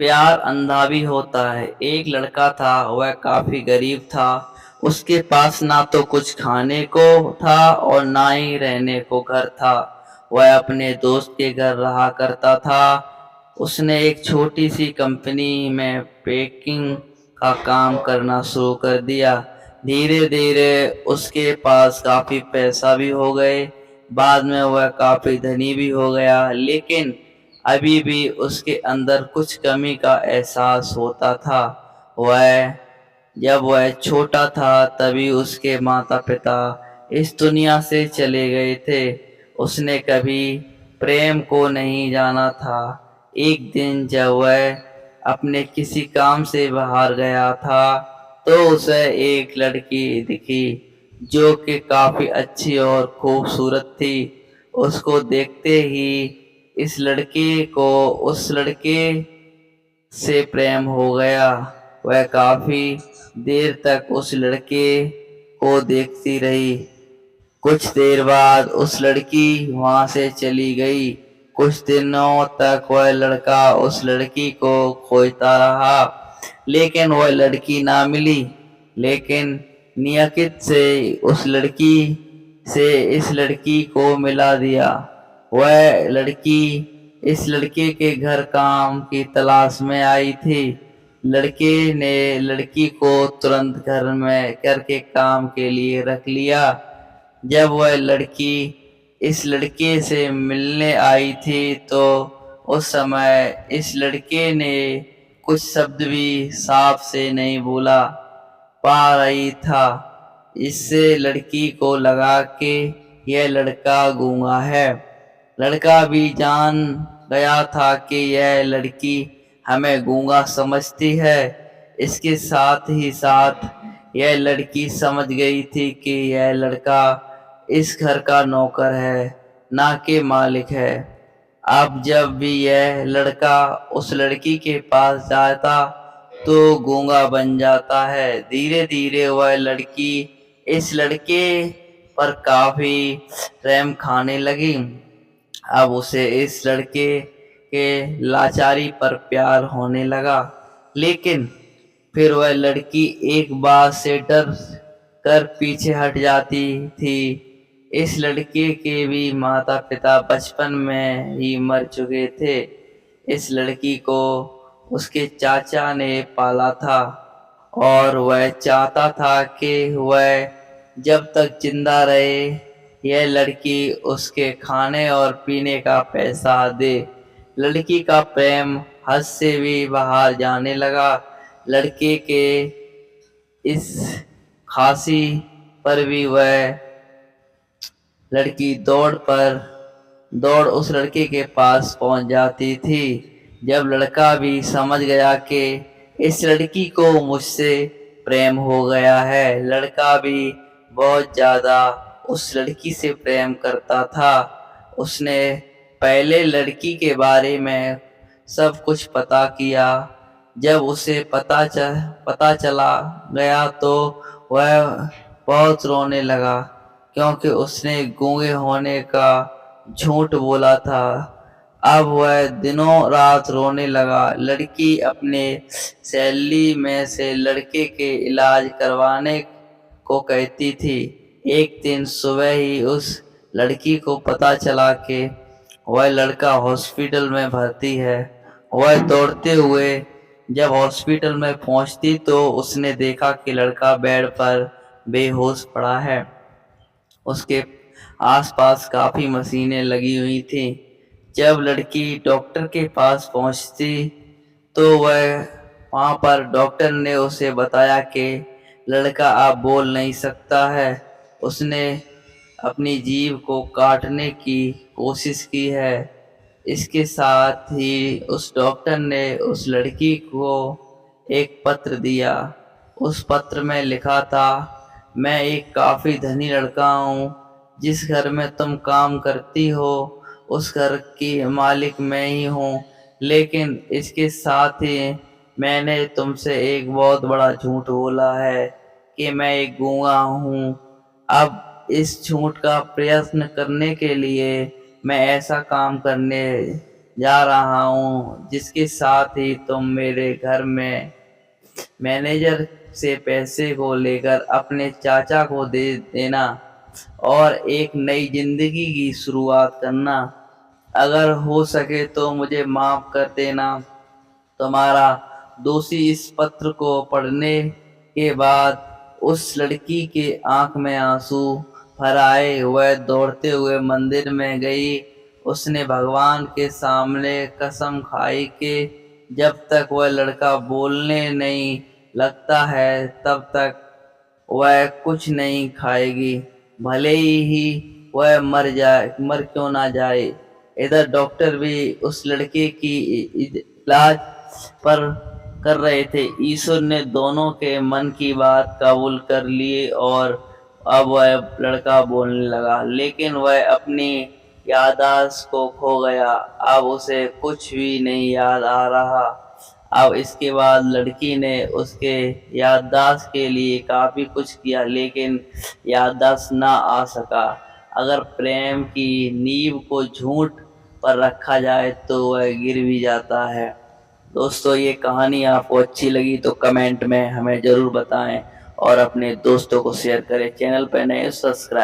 प्यार अंधा भी होता है। एक लड़का था, वह काफी गरीब था। उसके पास ना तो कुछ खाने को था और ना ही रहने को घर था। वह अपने दोस्त के घर रहा करता था। उसने एक छोटी सी कंपनी में पैकिंग का काम करना शुरू कर दिया। धीरे धीरे उसके पास काफी पैसा भी हो गए। बाद में वह काफी धनी भी हो गया, लेकिन अभी भी उसके अंदर कुछ कमी का एहसास होता था। वह जब वह छोटा था तभी उसके माता पिता इस दुनिया से चले गए थे। उसने कभी प्रेम को नहीं जाना था। एक दिन जब वह अपने किसी काम से बाहर गया था तो उसे एक लड़की दिखी जो कि काफी अच्छी और खूबसूरत थी। उसको देखते ही इस लड़के को उस लड़के से प्रेम हो गया। वह काफी देर तक उस लड़के को देखती रही। कुछ देर बाद उस लड़की वहां से चली गई। कुछ दिनों तक वह लड़का उस लड़की को खोजता रहा, लेकिन वह लड़की ना मिली। लेकिन नियति से उस लड़की से इस लड़की को मिला दिया। वह लड़की इस लड़के के घर काम की तलाश में आई थी। लड़के ने लड़की को तुरंत घर में करके काम के लिए रख लिया। जब वह लड़की इस लड़के से मिलने आई थी तो उस समय इस लड़के ने कुछ शब्द भी साफ से नहीं बोला पा रही था। इससे लड़की को लगा कि यह लड़का गूंगा है। लड़का भी जान गया था कि यह लड़की हमें गूंगा समझती है। इसके साथ ही साथ यह लड़की समझ गई थी कि यह लड़का इस घर का नौकर है, ना कि मालिक है। अब जब भी यह लड़का उस लड़की के पास जाता तो गूंगा बन जाता है। धीरे धीरे वह लड़की इस लड़के पर काफी रहम खाने लगी। अब उसे इस लड़के के लाचारी पर प्यार होने लगा, लेकिन फिर वह लड़की एक बात से डर कर पीछे हट जाती थी। इस लड़के के भी माता पिता बचपन में ही मर चुके थे। इस लड़की को उसके चाचा ने पाला था और वह चाहता था कि वह जब तक जिंदा रहे यह लड़की उसके खाने और पीने का पैसा दे। लड़की का प्रेम हद से भी बाहर जाने लगा। लड़के के इस खांसी पर भी वह लड़की दौड़ उस लड़के के पास पहुंच जाती थी। जब लड़का भी समझ गया कि इस लड़की को मुझसे प्रेम हो गया है, लड़का भी बहुत ज्यादा उस लड़की से प्रेम करता था। उसने पहले लड़की के बारे में सब कुछ पता किया। जब उसे पता चला गया तो वह बहुत रोने लगा, क्योंकि उसने गूंगे होने का झूठ बोला था। अब वह दिनों रात रोने लगा। लड़की अपने सैलरी में से लड़के के इलाज करवाने को कहती थी। एक दिन सुबह ही उस लड़की को पता चला कि वह लड़का हॉस्पिटल में भर्ती है। वह दौड़ते हुए जब हॉस्पिटल में पहुंचती तो उसने देखा कि लड़का बेड पर बेहोश पड़ा है। उसके आसपास काफी मशीनें लगी हुई थी। जब लड़की डॉक्टर के पास पहुंचती तो वहां पर डॉक्टर ने उसे बताया कि लड़का अब बोल नहीं सकता है। उसने अपनी जीभ को काटने की कोशिश की है। इसके साथ ही उस डॉक्टर ने उस लड़की को एक पत्र दिया। उस पत्र में लिखा था, मैं एक काफी धनी लड़का हूँ। जिस घर में तुम काम करती हो उस घर की मालिक मैं ही हूँ, लेकिन इसके साथ ही मैंने तुमसे एक बहुत बड़ा झूठ बोला है कि मैं एक गूंगा हूँ। अब इस झूठ का प्रयत्न करने के लिए मैं ऐसा काम करने जा रहा हूँ, जिसके साथ ही तुम मेरे घर में मैनेजर से पैसे को लेकर अपने चाचा को दे देना और एक नई जिंदगी की शुरुआत करना। अगर हो सके तो मुझे माफ कर देना। तुम्हारा दोषी इस पत्र को पढ़ने के बाद उस लड़की के आंख में आंसू भर आए। वह दौड़ते हुए मंदिर में गई। उसने भगवान के सामने कसम खाई कि जब तक वह लड़का बोलने नहीं लगता है तब तक वह कुछ नहीं खाएगी, भले ही वह मर क्यों ना जाए। इधर डॉक्टर भी उस लड़के की इलाज पर कर रहे थे। ईश्वर ने दोनों के मन की बात कबूल कर ली और अब वह लड़का बोलने लगा, लेकिन वह अपनी याददाश्त को खो गया। अब उसे कुछ भी नहीं याद आ रहा। अब इसके बाद लड़की ने उसके याददाश्त के लिए काफी कुछ किया, लेकिन याददाश्त ना आ सका। अगर प्रेम की नींव को झूठ पर रखा जाए तो वह गिर भी जाता है। दोस्तों, ये कहानी आपको अच्छी लगी तो कमेंट में हमें ज़रूर बताएं और अपने दोस्तों को शेयर करें। चैनल पर नए सब्सक्राइब